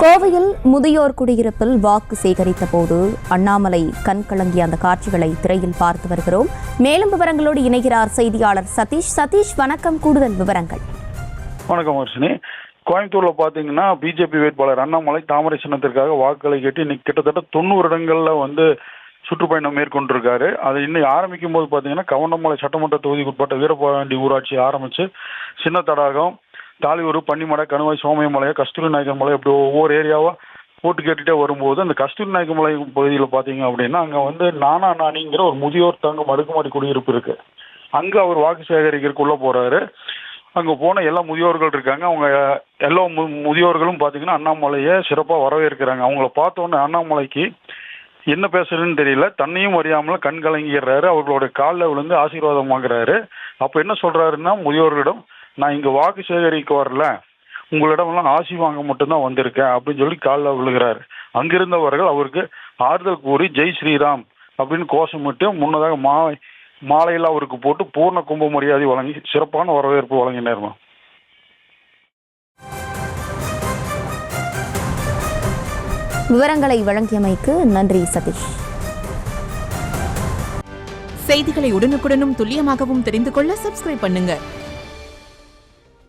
கோவையில் முதியோர் குடியிருப்பில் வாக்கு சேகரித்த போது அண்ணாமலை கண் கலங்கிய அந்த காட்சிகளை திரையில் பார்த்து வருகிறோம். மேலும் விவரங்களோடு இணைகிறார் செய்தியாளர் சதீஷ். சதீஷ், வணக்கம். கூடுதல் விவரங்கள். வணக்கம் வர்ஷினி. கோயம்புத்தூர்ல பாத்தீங்கன்னா பிஜேபி வேட்பாளர் அண்ணாமலை தாமரை சின்னத்திற்காக வாக்குகளை கேட்டு இன்னைக்கு கிட்டத்தட்ட 90 இடங்கள்ல சுற்றுப்பயணம் மேற்கொண்டிருக்காரு. அது இன்னும் ஆரம்பிக்கும் போது பாத்தீங்கன்னா கவுண்டமலை சட்டமன்ற தொகுதிக்கு உட்பட்ட வீரபாண்டி ஊராட்சி ஆரம்பிச்சு சின்ன தடாகம், தாலியூர், பன்னிமலை, கணுவாய், சோமயமலை, கஸ்தூரி நாயக்கர் மலை, இப்படி ஒவ்வொரு ஏரியாவா போட்டு கேட்டுட்டே வரும்போது அந்த கஸ்தூரி நாயக்கர் மலை பகுதியில் பார்த்தீங்க அப்படின்னா அங்கே நானா நானிங்கிற ஒரு முதியோர் தங்கும் அடுக்குமாடி குடியிருப்பு இருக்கு. அங்கே அவர் வாக்கு சேகரிக்கிறதுக்குள்ள போறாரு. அங்கே போன எல்லா முதியோர்கள் இருக்காங்க. அவங்க எல்லா முதியோர்களும் பார்த்தீங்கன்னா அண்ணாமலையை சிறப்பாக வரவேற்கிறாங்க. அவங்கள பார்த்தோன்னே அண்ணாமலைக்கு என்ன பேசுறதுன்னு தெரியல, தன்னையும் அறியாமல கண் கலங்கிடுறாரு. அவர்களுடைய காலில் விழுந்து ஆசீர்வாதம் வாங்குறாரு. அப்போ என்ன சொல்றாருன்னா, முதியோர்களிடம் நான் இங்கே வாக்கு சேகரிக்க வரல, உங்களிடமெல்லாம் ஆசி வாங்க மட்டும்தான் வந்திருக்கேன் அப்படின்னு சொல்லி காலில் விழுகிறாரு. அங்கிருந்தவர்கள் அவருக்கு ஆறுதல் கூறி ஜெய் ஸ்ரீராம் அப்படின்னு கோஷமிட்டு முன்னதாக மாலையில் அவருக்கு போட்டு பூர்ண கும்ப மரியாதை வழங்கி சிறப்பான வரவேற்பு வழங்கினார். விவரங்களை வழங்கியமைக்கு நன்றி சதீஷ். செய்திகளை உடனுக்குடனும் துல்லியமாகவும் தெரிந்து கொள்ள சப்ஸ்கிரைப் பண்ணுங்க.